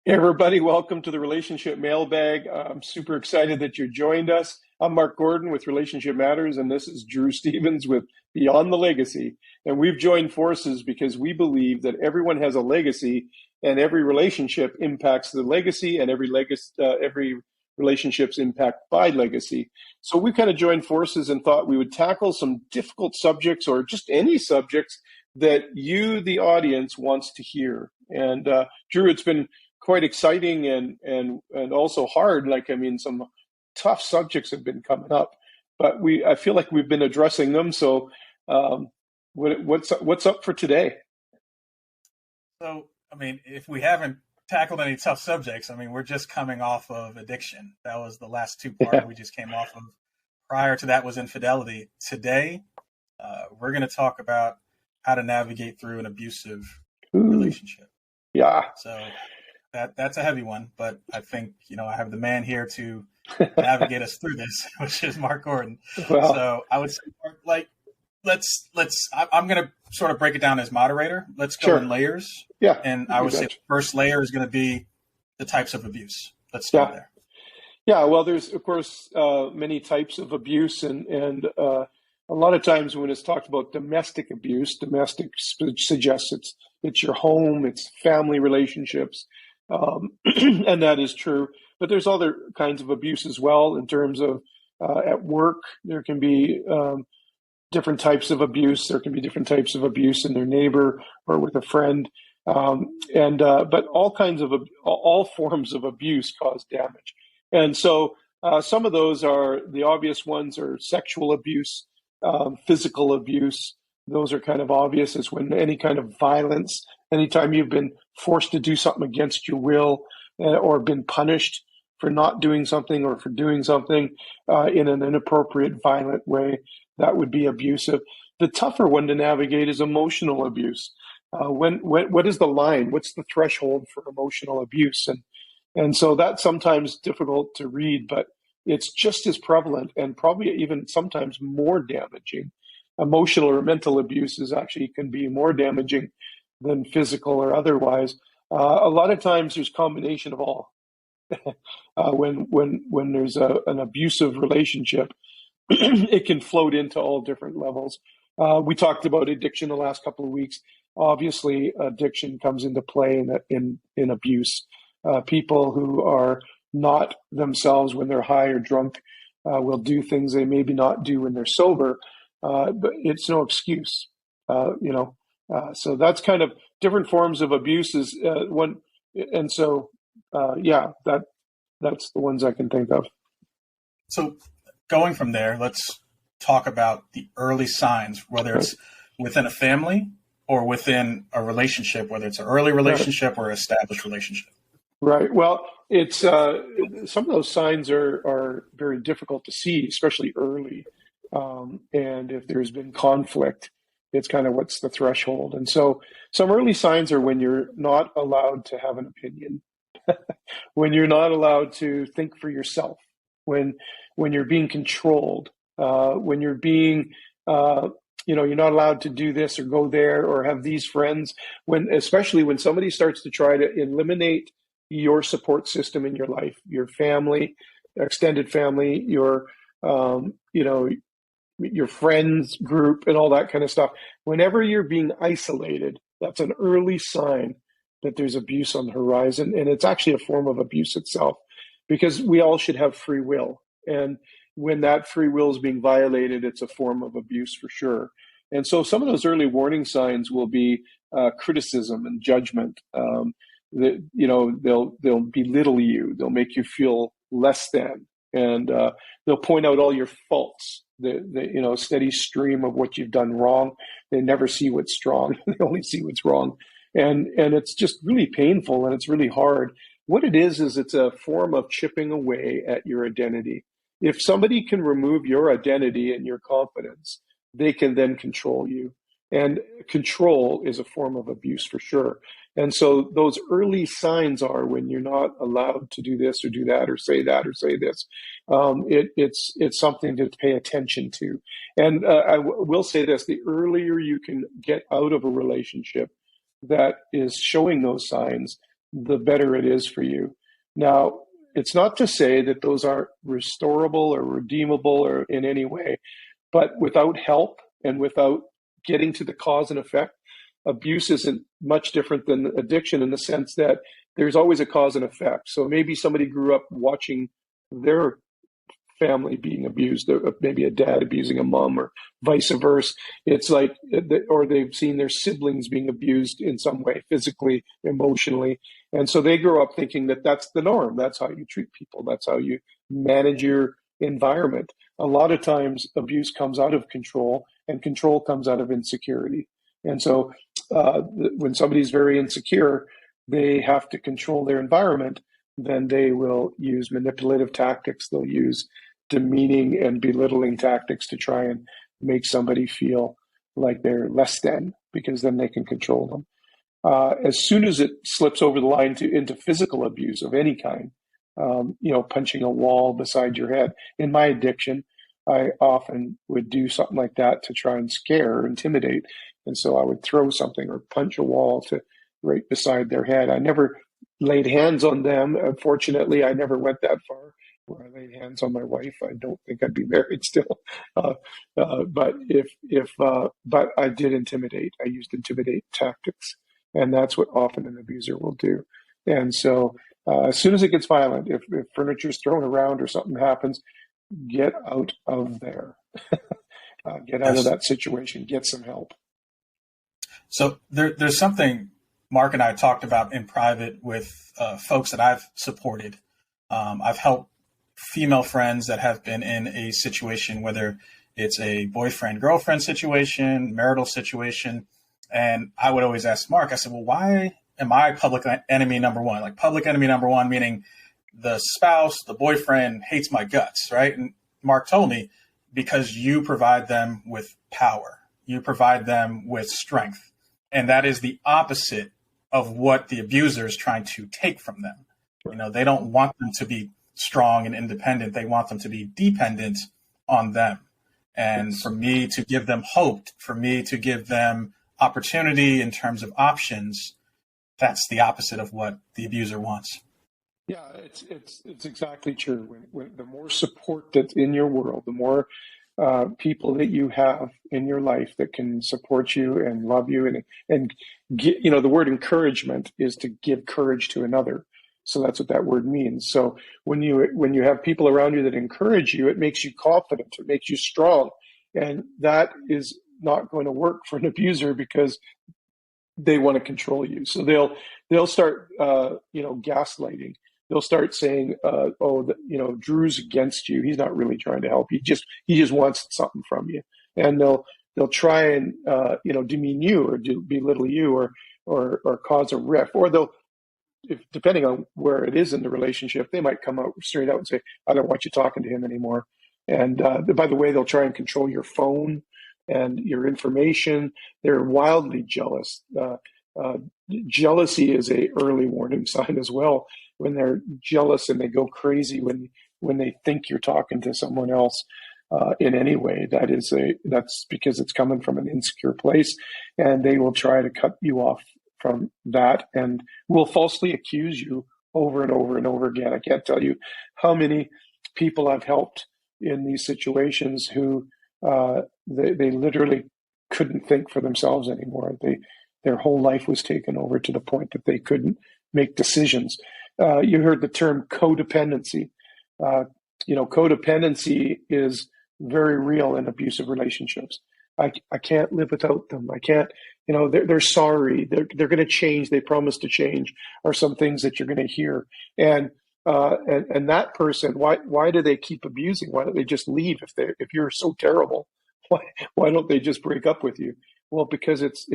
Hey everybody, welcome to the Relationship Mailbag. I'm super excited that you joined us. I'm Mark Gordon with Relationship Matters, and this is Drew Stevens with Beyond the Legacy. And we've joined forces because we believe that everyone has a legacy, and every relationship impacts the legacy, and every relationship's impact by legacy. So we kind of joined forces and thought we would tackle some difficult subjects, or just any subjects that you, the audience, wants to hear. And Drew, it's been quite exciting and also hard. Some tough subjects have been coming up, but I feel like we've been addressing them. So, what's up for today? So, if we haven't tackled any tough subjects, we're just coming off of addiction. That was the last two parts we just came off of. Prior to that was infidelity. Today, we're going to talk about how to navigate through an abusive relationship. Yeah. So that's a heavy one, but I think, I have the man here to navigate us through this, which is Mark Gordon. Well, so I would say, I'm going to sort of break it down as moderator. Let's go in layers. Yeah. And I would say the first layer is going to be the types of abuse. Let's start there. Yeah. Well, there's, of course, many types of abuse. And a lot of times when it's talked about domestic abuse, domestic suggests it's your home, it's family relationships. And that is true. But there's other kinds of abuse as well in terms of at work. There can be different types of abuse. There can be different types of abuse in their neighbor or with a friend. But all forms of abuse cause damage. And so some of those are the obvious ones are sexual abuse, physical abuse. Those are kind of obvious as when any kind of violence, anytime you've been forced to do something against your will or been punished for not doing something or for doing something in an inappropriate, violent way, that would be abusive. The tougher one to navigate is emotional abuse. What is the line? What's the threshold for emotional abuse? And so that's sometimes difficult to read, but it's just as prevalent and probably even sometimes more damaging. Emotional or mental abuse can be more damaging than physical or otherwise. A lot of times there's a combination of all. When there's an abusive relationship, it can float into all different levels. We talked about addiction the last couple of weeks. Obviously, addiction comes into play in abuse. People who are not themselves when they're high or drunk will do things they maybe not do when they're sober. But it's no excuse, so that's kind of different forms of abuses. That's the ones I can think of. So going from there, let's talk about the early signs, whether it's within a family or within a relationship, whether it's an early relationship or established relationship. Right. Well, it's some of those signs are very difficult to see, especially early. And if there's been conflict, it's kind of what's the threshold. And so some early signs are when you're not allowed to have an opinion, when you're not allowed to think for yourself, when you're being controlled, when you're being, you're not allowed to do this or go there or have these friends, especially when somebody starts to try to eliminate your support system in your life, your family, extended family, your friends group and all that kind of stuff. Whenever you're being isolated, that's an early sign that there's abuse on the horizon. And it's actually a form of abuse itself, because we all should have free will. And when that free will is being violated, it's a form of abuse for sure. And so some of those early warning signs will be criticism and judgment. They'll belittle you. They'll make you feel less than. And they'll point out all your faults. The steady stream of what you've done wrong. They never see what's strong. They only see what's wrong. And it's just really painful, and it's really hard. What it is it's a form of chipping away at your identity. If somebody can remove your identity and your confidence, they can then control you. And control is a form of abuse for sure. And so those early signs are when you're not allowed to do this or do that or say this. It's something to pay attention to. And I will say this, the earlier you can get out of a relationship that is showing those signs, the better it is for you. Now, it's not to say that those aren't restorable or redeemable or in any way, but without help and without getting to the cause and effect, abuse isn't much different than addiction in the sense that there's always a cause and effect. So maybe somebody grew up watching their family being abused, maybe a dad abusing a mom or vice versa. It's like, or they've seen their siblings being abused in some way, physically, emotionally. And so they grow up thinking that that's the norm. That's how you treat people. That's how you manage your environment. A lot of times abuse comes out of control, and control comes out of insecurity. And so when somebody's very insecure, they have to control their environment, then they will use manipulative tactics. They'll use demeaning and belittling tactics to try and make somebody feel like they're less than, because then they can control them. As soon as it slips over the line into physical abuse of any kind, punching a wall beside your head. In my addiction, I often would do something like that to try and scare or intimidate. And so I would throw something or punch a wall right beside their head. I never laid hands on them. Unfortunately, I never went that far where I laid hands on my wife. I don't think I'd be married still. But I did intimidate. I used intimidate tactics, and that's what often an abuser will do. And so as soon as it gets violent, if furniture's thrown around or something happens, get out of there. Get out of that situation. Get some help. So there's something Mark and I talked about in private with folks that I've supported. I've helped female friends that have been in a situation, whether it's a boyfriend-girlfriend situation, marital situation. And I would always ask Mark, I said, well, why am I public enemy number one? Like public enemy number one, meaning the spouse, the boyfriend hates my guts, right? And Mark told me, because you provide them with power. You provide them with strength. And that is the opposite of what the abuser is trying to take from them. They don't want them to be strong and independent. They want them to be dependent on them. And for me to give them hope, for me to give them opportunity in terms of options, that's the opposite of what the abuser wants. Yeah, it's exactly true. When the more support that's in your world, the more people that you have in your life that can support you and love you and get, the word encouragement is to give courage to another. So that's what that word means. So when you have people around you that encourage you, it makes you confident, it makes you strong. And that is not going to work for an abuser because they want to control you. So they'll start gaslighting. They'll start saying, Drew's against you. He's not really trying to help. He just wants something from you. And they'll try and demean you or belittle you or cause a rift. Or depending on where it is in the relationship, they might come out straight out and say, I don't want you talking to him anymore. And by the way, they'll try and control your phone and your information. They're wildly jealous. Jealousy is a early warning sign as well. When they're jealous and they go crazy when they think you're talking to someone else in any way, that's because it's coming from an insecure place, and they will try to cut you off from that and will falsely accuse you over and over and over again. I can't tell you how many people I've helped in these situations who they literally couldn't think for themselves anymore. Their whole life was taken over to the point that they couldn't make decisions. You heard the term codependency. Codependency is very real in abusive relationships. I can't live without them. I can't, they're sorry. They're going to change. They promise to change, are some things that you're going to hear. And that person, why do they keep abusing? Why don't they just leave if you're so terrible? Why don't they just break up with you? Well, because it's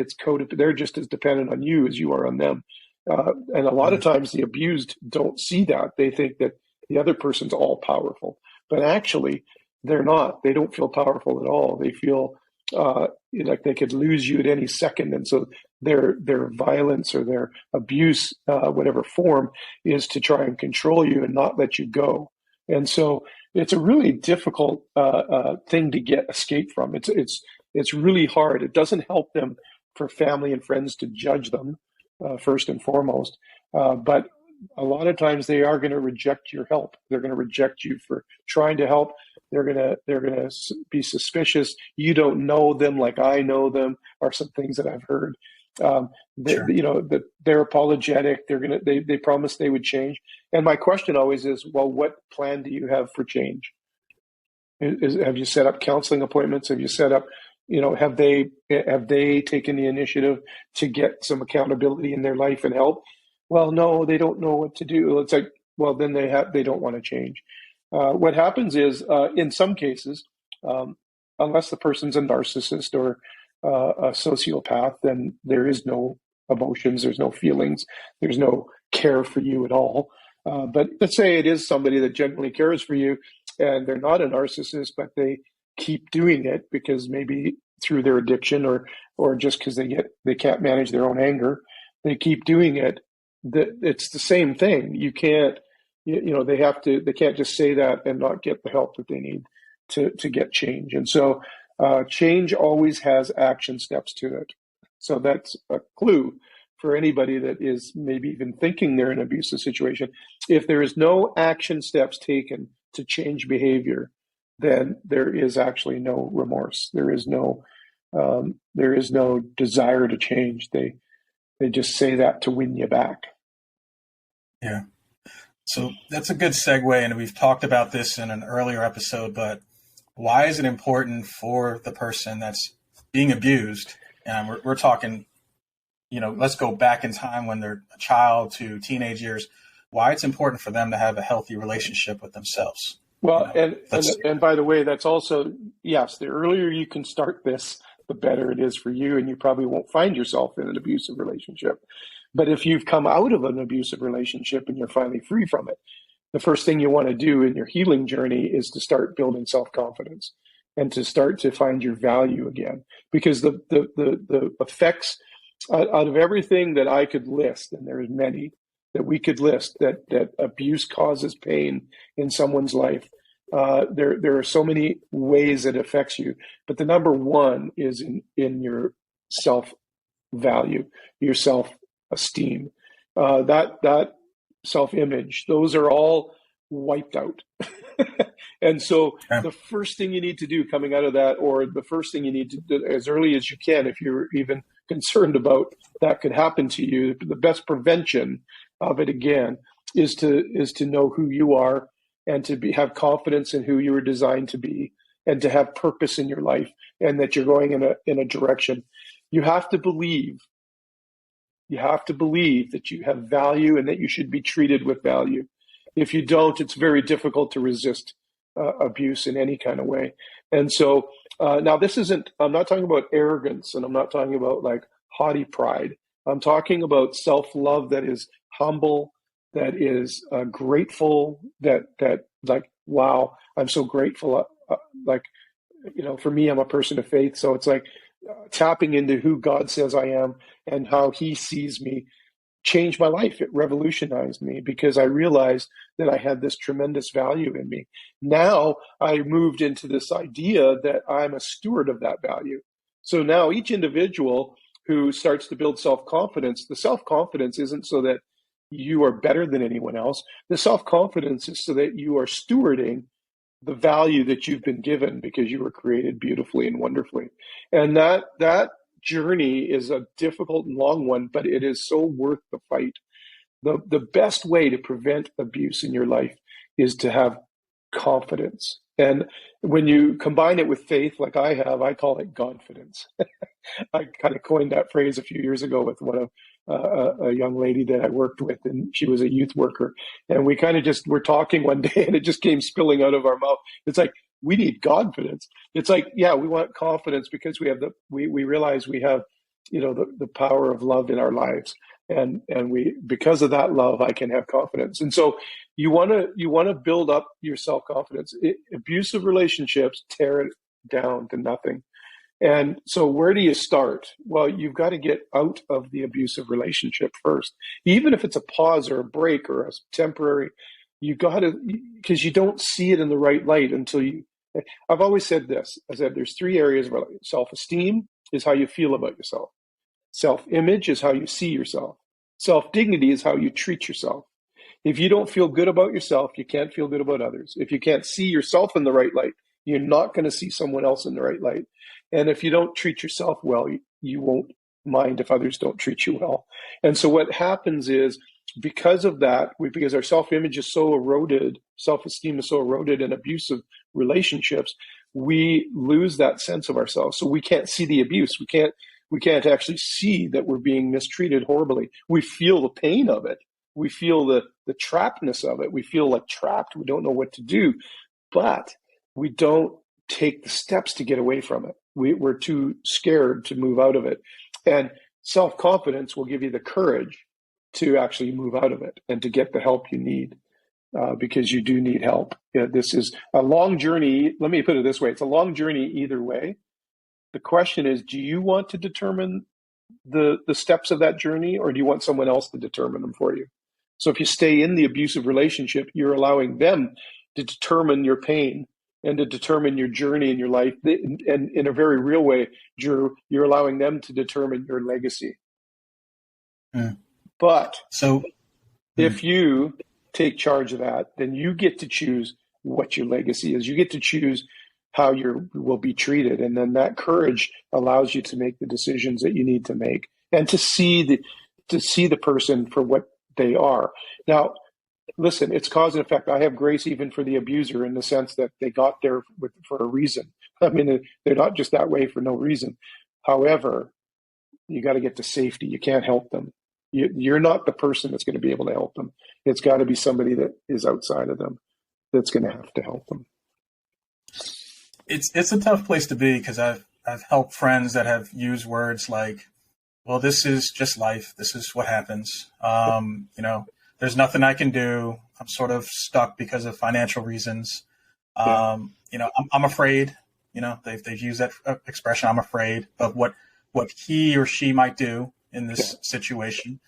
they're just as dependent on you as you are on them. And a lot of times the abused don't see that. They think that the other person's all powerful, but actually they're not. They don't feel powerful at all. They feel like they could lose you at any second. And so their violence or their abuse, whatever form, is to try and control you and not let you go. And so it's a really difficult thing to escape from. It's really hard. It doesn't help them for family and friends to judge them. First and foremost, But a lot of times they are going to reject your help. They're going to reject you for trying to help. They're going to be suspicious. You don't know them like I know them, are some things that I've heard. Sure. That they're apologetic. They promised they would change. And my question always is, well, what plan do you have for change? Have you set up counseling appointments? Have you set up, have they taken the initiative to get some accountability in their life and help? Well, no, they don't know what to do. It's like, well, then they don't want to change. What happens is, in some cases, unless the person's a narcissist or a sociopath, then there is no emotions, there's no feelings, there's no care for you at all. But let's say it is somebody that genuinely cares for you, and they're not a narcissist, but they keep doing it because maybe through their addiction or just because they can't manage their own anger, they keep doing it. It's the same thing. You can't, they can't just say that and not get the help that they need to get change. And so change always has action steps to it. So that's a clue for anybody that is maybe even thinking they're in an abusive situation. If there is no action steps taken to change behavior, then there is actually no remorse. There is no desire to change. They just say that to win you back. Yeah. So that's a good segue, and we've talked about this in an earlier episode, but why is it important for the person that's being abused? And we're talking, let's go back in time when they're a child to teenage years, why it's important for them to have a healthy relationship with themselves. Well, and by the way, that's also, yes, the earlier you can start this, the better it is for you, and you probably won't find yourself in an abusive relationship. But if you've come out of an abusive relationship and you're finally free from it, the first thing you want to do in your healing journey is to start building self-confidence and to start to find your value again. Because the effects out of everything that I could list, and there's many that we could list, that abuse causes pain in someone's life. There are so many ways it affects you, but the number one is in your self-value, your self-esteem, that self-image. Those are all wiped out. And so the first thing you need to do coming out of that, or the first thing you need to do as early as you can, if you're even concerned about that could happen to you, the best prevention of it again is to know who you are and to have confidence in who you were designed to be and to have purpose in your life and that you're going in a direction. You have to believe that you have value and that you should be treated with value. If you don't, it's very difficult to resist abuse in any kind of way. And so now I'm not talking about arrogance, and I'm not talking about like haughty pride. I'm talking about self-love that is humble, that is grateful, that like, wow, I'm so grateful. For me, I'm a person of faith. So it's like tapping into who God says I am and how he sees me changed my life. It revolutionized me because I realized that I had this tremendous value in me. Now I moved into this idea that I'm a steward of that value. So now each individual who starts to build self-confidence, the self-confidence isn't so that you are better than anyone else. The self-confidence is so that you are stewarding the value that you've been given because you were created beautifully and wonderfully. And that journey is a difficult and long one, but it is so worth the fight. The best way to prevent abuse in your life is to have confidence. And when you combine it with faith, like I have, I call it Godfidence. I kind of coined that phrase a few years ago with one of a young lady that I worked with, and she was a youth worker. And we kind of just were talking one day, and it just came spilling out of our mouth. It's like, we need confidence. It's like, yeah, we want confidence because we realize we have, the power of love in our lives, and because of that love, I can have confidence. And so you want to build up your self-confidence. Abusive relationships tear it down to nothing. And so where do you start? Well, you've got to get out of the abusive relationship first. Even if it's a pause or a break or a temporary, you got to, because you don't see it in the right light until I've always said this. I said there's three areas of life. Self-esteem is how you feel about yourself. Self-image is how you see yourself. Self-dignity is how you treat yourself. If you don't feel good about yourself, you can't feel good about others. If you can't see yourself in the right light, you're not going to see someone else in the right light. And if you don't treat yourself well, you won't mind if others don't treat you well. And so what happens is, because of that, because our self-image is so eroded, self-esteem is so eroded in abusive relationships, we lose that sense of ourselves. So we can't see the abuse. We can't actually see that we're being mistreated horribly. We feel the pain of it. We feel the trappedness of it. We feel like trapped. We don't know what to do, but we don't take the steps to get away from it. We're too scared to move out of it. And self-confidence will give you the courage to actually move out of it and to get the help you need, because you do need help. This is a long journey. Let me put it this way. It's a long journey either way. The question is, do you want to determine the steps of that journey, or do you want someone else to determine them for you? So if you stay in the abusive relationship, you're allowing them to determine your pain and to determine your journey in your life. And in a very real way, Drew, you're allowing them to determine your legacy. But if you take charge of that, then you get to choose what your legacy is. You get to choose how you will be treated. And then that courage allows you to make the decisions that you need to make and to see the person for what they are. Now, listen, it's cause and effect. I have grace even for the abuser in the sense that they got there for a reason. I mean, they're not just that way for no reason. However, you got to get to safety. You can't help them. You're not the person that's going to be able to help them. It's got to be somebody that is outside of them that's going to have to help them. It's a tough place to be, because I've helped friends that have used words like, well, this is just life. This is what happens. There's nothing I can do. I'm sort of stuck because of financial reasons. I'm afraid, they've used that expression. I'm afraid of what he or she might do in this situation.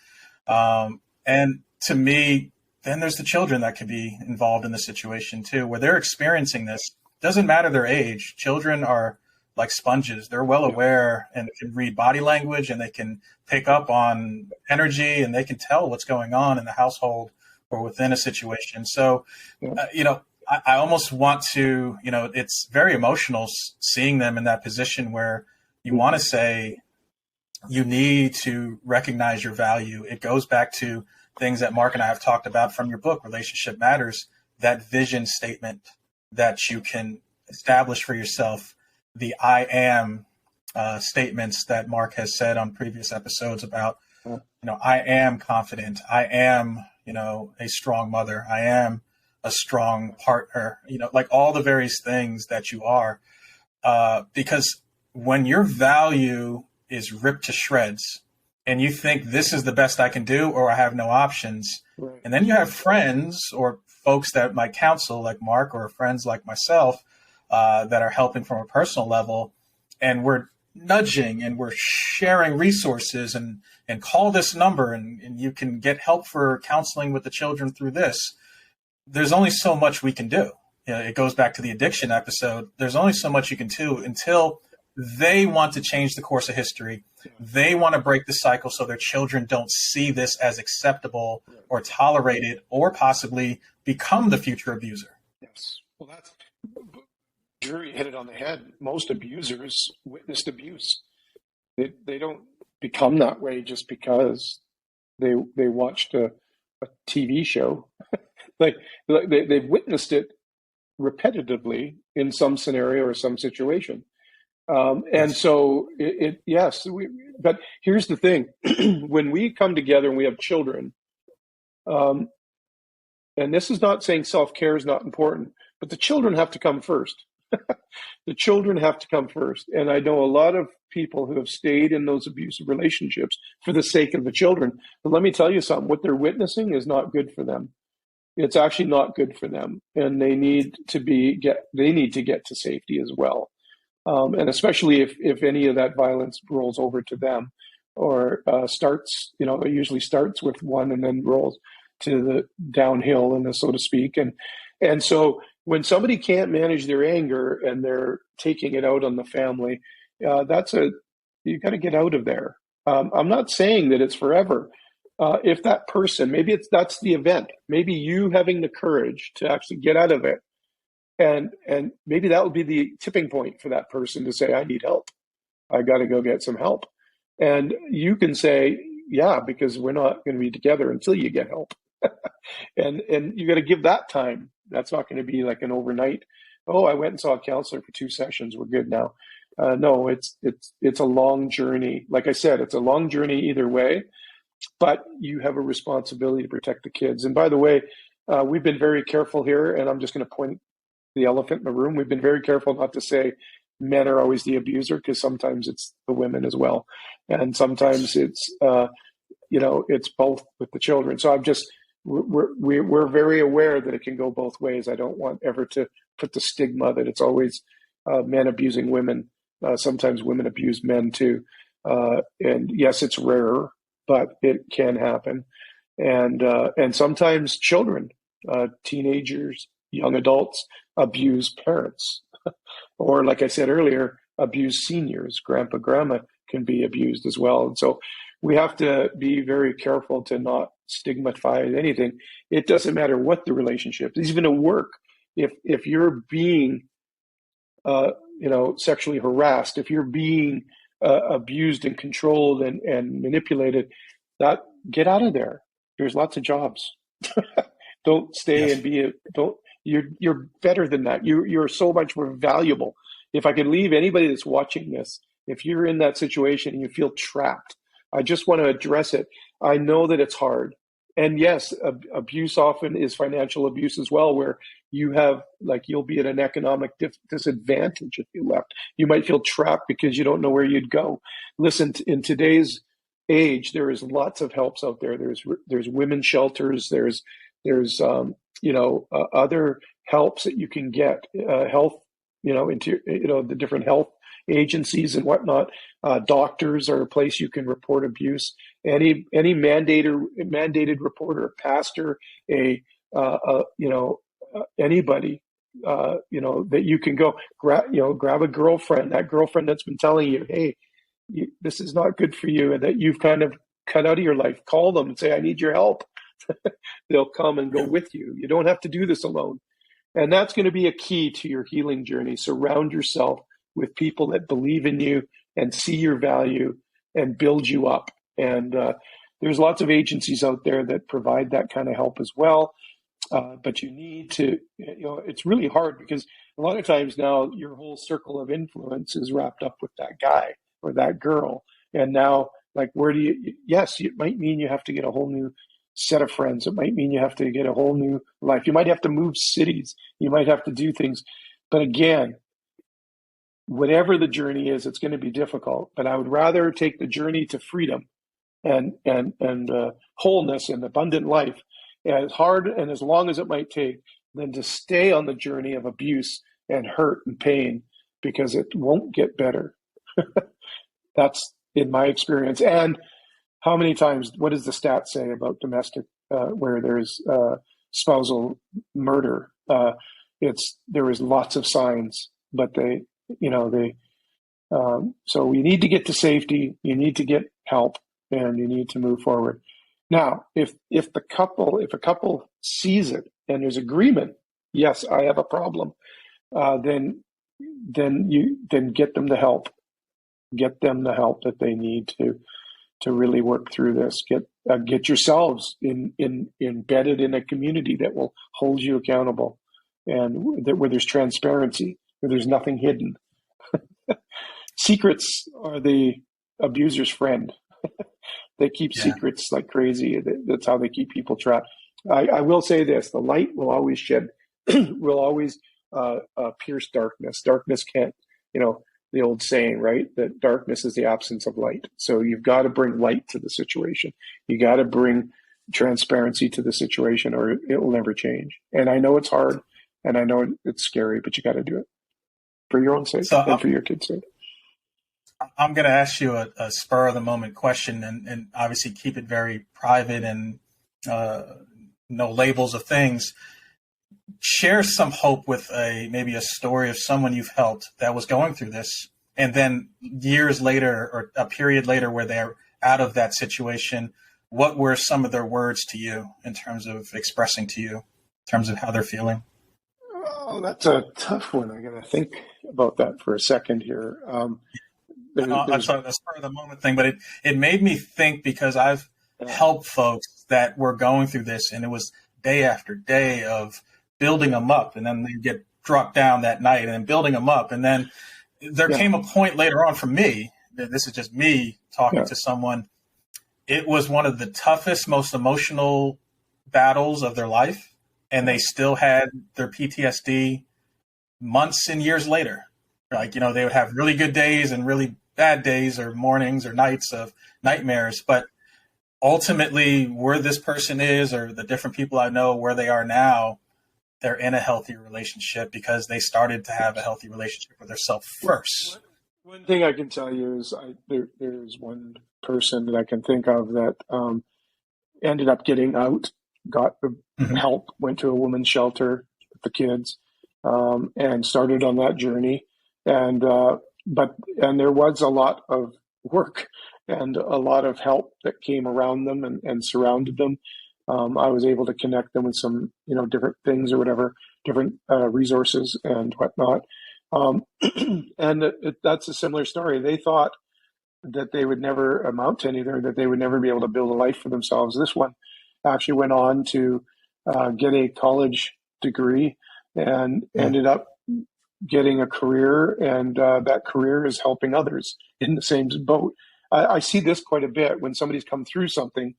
And to me, then there's the children that could be involved in the situation too, where they're experiencing this. Doesn't matter their age. Children are like sponges. They're well aware and can read body language, and they can pick up on energy, and they can tell what's going on in the household or within a situation. So, I almost want to, it's very emotional seeing them in that position where you want to say, you need to recognize your value. It goes back to things that Mark and I have talked about from your book, Relationship Matters, that vision statement that you can establish for yourself, the I am statements that Mark has said on previous episodes about, I am confident. I am, a strong mother. I am a strong partner, like all the various things that you are. Because when your value is ripped to shreds and you think this is the best I can do, or I have no options. Right. And then you have friends or folks that might counsel like Mark, or friends like myself, that are helping from a personal level, and we're nudging and we're sharing resources and call this number and you can get help for counseling with the children through this. There's only so much we can do. It goes back to the addiction episode. There's only so much you can do until they want to change the course of history. They want to break the cycle so their children don't see this as acceptable or tolerated or possibly become the future abuser. Yes. Well, Drew, you hit it on the head. Most abusers witnessed abuse. They don't become that way just because they watched a TV show. They've witnessed it repetitively in some scenario or some situation. And so but here's the thing. When we come together and we have children, and this is not saying self-care is not important, but the children have to come first. The children have to come first. And I know a lot of people who have stayed in those abusive relationships for the sake of the children. But let me tell you something, what they're witnessing is not good for them. It's actually not good for them. And they need to get to safety as well. And especially if any of that violence rolls over to them, or starts, it usually starts with one and then rolls to the downhill, and so to speak. And so when somebody can't manage their anger and they're taking it out on the family, you got to get out of there. I'm not saying that it's forever, if that person, maybe that's the event, maybe you having the courage to actually get out of it, and maybe that will be the tipping point for that person to say, I need help. I got to go get some help. And you can say, yeah, because we're not going to be together until you get help. and you got to give that time. That's not going to be like an overnight, oh, I went and saw a counselor for 2 sessions, we're good now. No, it's a long journey. Like I said, it's a long journey either way, but you have a responsibility to protect the kids. And by the way, we've been very careful here, and I'm just going to point the elephant in the room. We've been very careful not to say men are always the abuser, because sometimes it's the women as well, and sometimes it's it's both with the children. So we're very aware that it can go both ways. I don't want ever to put the stigma that it's always men abusing women. Sometimes women abuse men too, and yes, it's rare, but it can happen. And sometimes children, teenagers, young adults abuse parents, or like I said earlier, abuse seniors. Grandpa, grandma can be abused as well. And so we have to be very careful to not stigmatize anything. It doesn't matter what the relationship is, even at work. If you're being, sexually harassed, if you're being abused and controlled and manipulated, that get out of there. There's lots of jobs. Don't stay and you're better than that. You're so much more valuable. If I could leave anybody that's watching this, if you're in that situation and you feel trapped, I just want to address it. I know that it's hard. And yes, abuse often is financial abuse as well, where you have, you'll be at an economic disadvantage if you left. You might feel trapped because you don't know where you'd go. Listen, in today's age, there is lots of helps out there. There's women's shelters. There's other helps that you can get, health, into, the different health agencies and whatnot. Doctors are a place you can report abuse. Any mandated reporter, a pastor, anybody, that you can go grab a girlfriend, that girlfriend that's been telling you, hey, this is not good for you, and that you've kind of cut out of your life. Call them and say, I need your help. They'll come and go with you. You don't have to do this alone. And that's going to be a key to your healing journey. Surround yourself with people that believe in you and see your value and build you up. And there's lots of agencies out there that provide that kind of help as well. But you need to, it's really hard, because a lot of times now your whole circle of influence is wrapped up with that guy or that girl. And now, yes, it might mean you have to get a whole new set of friends. It might mean you have to get a whole new life. You might have to move cities. You might have to do things. But again, whatever the journey is, it's going to be difficult. But I would rather take the journey to freedom and wholeness and abundant life, as hard and as long as it might take, than to stay on the journey of abuse and hurt and pain, because it won't get better. That's in my experience. And how many times, what does the stats say about domestic, where there's spousal murder? There is lots of signs, but so you need to get to safety, you need to get help, and you need to move forward. Now, if a couple sees it and there's agreement, yes, I have a problem, then get them the help. Get them the help that they need to really work through this. Get yourselves embedded in a community that will hold you accountable, and where there's transparency, where there's nothing hidden. Secrets are the abuser's friend. They keep secrets like crazy. That's how they keep people trapped. I will say this: the light will always pierce darkness. Darkness can't, the old saying, right? That darkness is the absence of light. So you've got to bring light to the situation. You got to bring transparency to the situation, or it will never change. And I know it's hard, and I know it's scary, but you got to do it for your own sake and for your kids' sake. I'm going to ask you a spur of the moment question, and obviously keep it very private and no labels of things. Share some hope with maybe a story of someone you've helped that was going through this, and then years later or a period later where they're out of that situation, what were some of their words to you in terms of expressing to you, in terms of how they're feeling? Oh, that's a tough one. I got to think about that for a second here. I'm sorry, the spur of the moment thing, but it made me think, because I've Yeah. helped folks that were going through this, and it was day after day of building them up, and then they get dropped down that night, and then building them up, and then there came a point later on for me. This is just me talking to someone. It was one of the toughest, most emotional battles of their life, and they still had their PTSD months and years later. Like, they would have really good days and really bad days, or mornings or nights of nightmares. But ultimately, where this person is, or the different people I know where they are now, they're in a healthy relationship because they started to have a healthy relationship with themselves first. One thing I can tell you is there's one person that I can think of that ended up getting out, got the help, went to a women's shelter with the kids, and started on that journey. And there was a lot of work and a lot of help that came around them and surrounded them. I was able to connect them with some, different things or whatever, different resources and whatnot. And that's a similar story. They thought that they would never amount to anything, that they would never be able to build a life for themselves. This one actually went on to get a college degree and ended up getting a career, and that career is helping others in the same boat. I see this quite a bit. When somebody's come through something,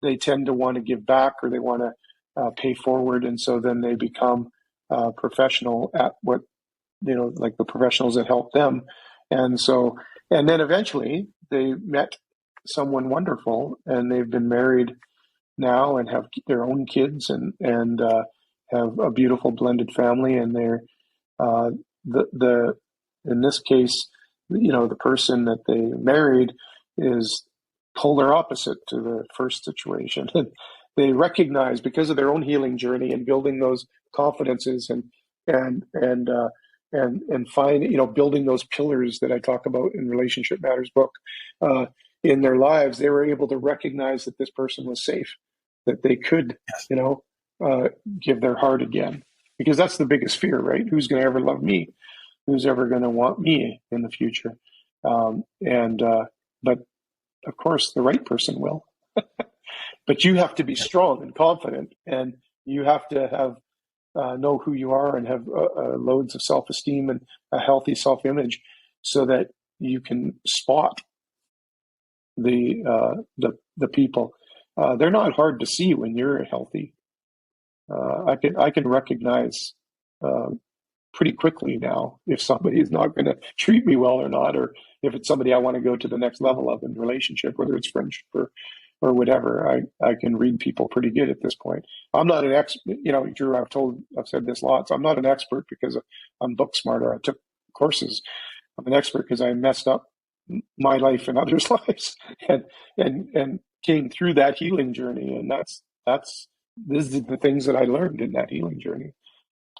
they tend to want to give back, or they want to pay forward, and so then they become professional at what, like the professionals that help them. And then eventually they met someone wonderful, and they've been married now and have their own kids, and have a beautiful blended family. And they're in this case, the person that they married is polar opposite to the first situation. And they recognize, because of their own healing journey and building those confidences and find, building those pillars that I talk about in Relationship Matters book, in their lives, they were able to recognize that this person was safe, that they could, give their heart again, because that's the biggest fear, right? Who's going to ever love me? Who's ever going to want me in the future? But of course, the right person will. But you have to be strong and confident, and you have to have know who you are, and have loads of self-esteem and a healthy self-image, so that you can spot the people. They're not hard to see when you're healthy. I can recognize pretty quickly now if somebody is not going to treat me well or not, or if it's somebody I want to go to the next level of in relationship, whether it's friendship or whatever. I can read people pretty good at this point. I'm not an expert, Drew, I've said this lots. I'm not an expert because I'm book smarter. I took courses. I'm an expert because I messed up my life and others' lives, and came through that healing journey. And this is the things that I learned in that healing journey.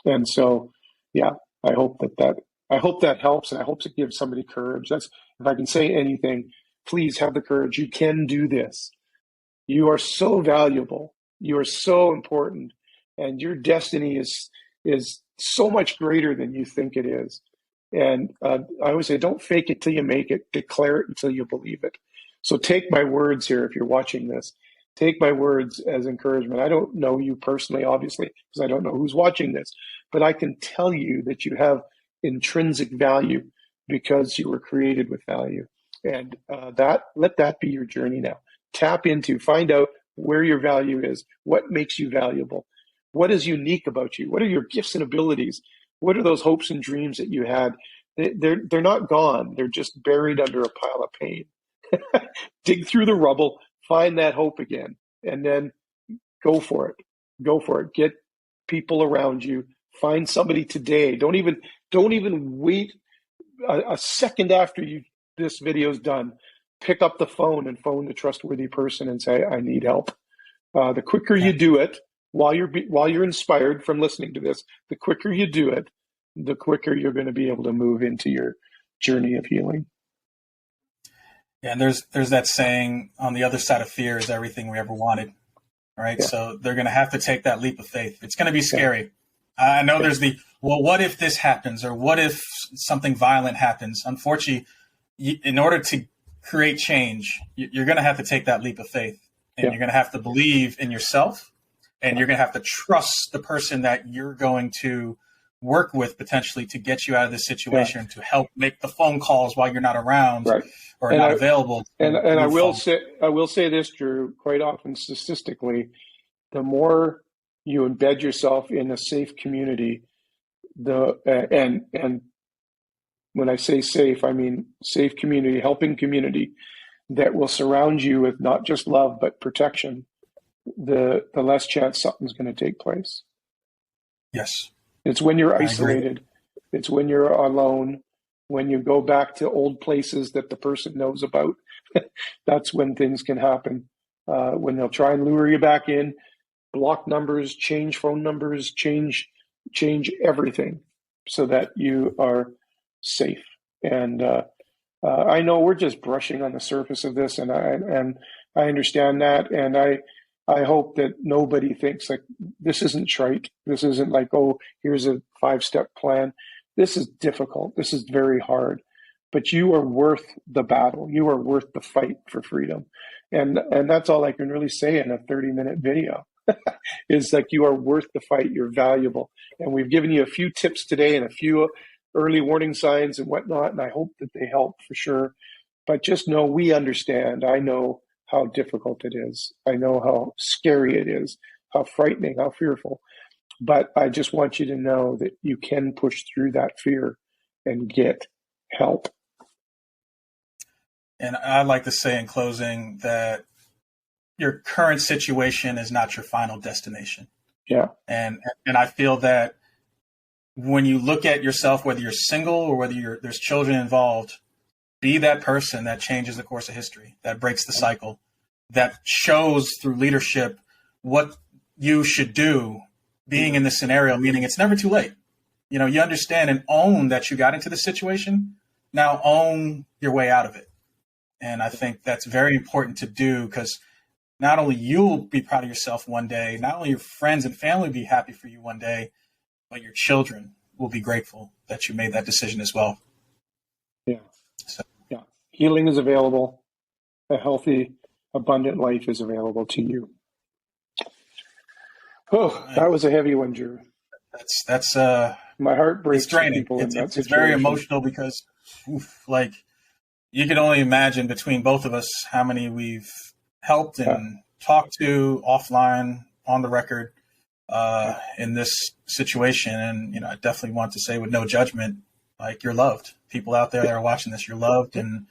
And so, yeah, I hope that helps, and I hope it gives somebody courage. If I can say anything, please have the courage. You can do this. You are so valuable. You are so important, and your destiny is so much greater than you think it is. And I always say, don't fake it till you make it. Declare it until you believe it. So take my words here, if you're watching this. Take my words as encouragement. I don't know you personally, obviously, because I don't know who's watching this, but I can tell you that you have intrinsic value because you were created with value. And let that be your journey now. Find out where your value is, what makes you valuable, what is unique about you, what are your gifts and abilities, what are those hopes and dreams that you had. They're not gone, they're just buried under a pile of pain. Dig through the rubble, find that hope again, and then go for it. Get people around you. Find somebody today. Don't even wait a second after this video's done. Pick up the phone and phone the trustworthy person and say, I need help. The quicker you do it, while you're inspired from listening to this, the quicker you do it, the quicker you're going to be able to move into your journey of healing. Yeah, and there's that saying, on the other side of fear is everything we ever wanted, right? Yeah. So they're going to have to take that leap of faith. It's going to be scary. Yeah. I know there's well, what if this happens, or what if something violent happens? Unfortunately, in order to create change, you're going to have to take that leap of faith, and Yeah. you're going to have to believe in yourself, and you're going to have to trust the person that you're going to work with potentially to get you out of this situation, to help make the phone calls while you're not around, Right. or not available. And I will say this, Drew, quite often statistically, the more you embed yourself in a safe community, and when I say safe, I mean safe community, helping community that will surround you with not just love but protection, the less chance something's going to take place. Yes. It's when you're isolated. It's when you're alone, when you go back to old places that the person knows about. That's when things can happen. When they'll try and lure you back in, block numbers, change phone numbers, change everything so that you are safe. And I know we're just brushing on the surface of this, and I understand that, and I hope that nobody thinks like this isn't trite. This isn't like, oh, here's a 5-step plan. This is difficult. This is very hard, but you are worth the battle. You are worth the fight for freedom. And that's all I can really say in a 30-minute video is like, you are worth the fight. You're valuable. And we've given you a few tips today and a few early warning signs and whatnot. And I hope that they help for sure. But just know we understand. I know how difficult it is. I know how scary it is, how frightening, how fearful. But I just want you to know that you can push through that fear and get help. And I'd like to say in closing that your current situation is not your final destination. Yeah. And I feel that when you look at yourself, whether you're single or whether there's children involved, be that person that changes the course of history, that breaks the cycle, that shows through leadership what you should do being in this scenario, meaning it's never too late. You understand and own that you got into the situation. Now own your way out of it. And I think that's very important to do, because not only you'll be proud of yourself one day, not only your friends and family will be happy for you one day, but your children will be grateful that you made that decision as well. Yeah. So. Yeah. Healing is available. A healthy, abundant life is available to you. Oh, that was a heavy one, Drew. That's my heart breaks. It's draining. It's very emotional because, you can only imagine between both of us how many we've helped and talked to offline, on the record, in this situation. And, I definitely want to say, with no judgment, like, you're loved. People out there that are watching this, you're loved, and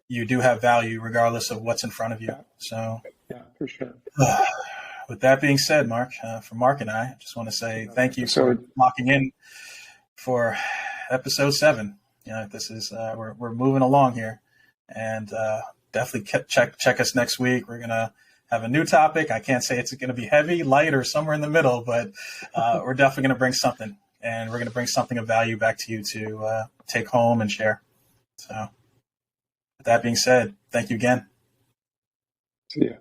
you do have value regardless of what's in front of you. So, yeah, for sure. With that being said, Mark, for Mark and I just want to say thank you for locking in for episode 7. This is we're moving along here, and definitely check us next week. We're gonna have a new topic. I can't say it's going to be heavy, light, or somewhere in the middle, but we're definitely going to bring something, and we're going to bring something of value back to you to take home and share. So, with that being said, thank you again. See ya.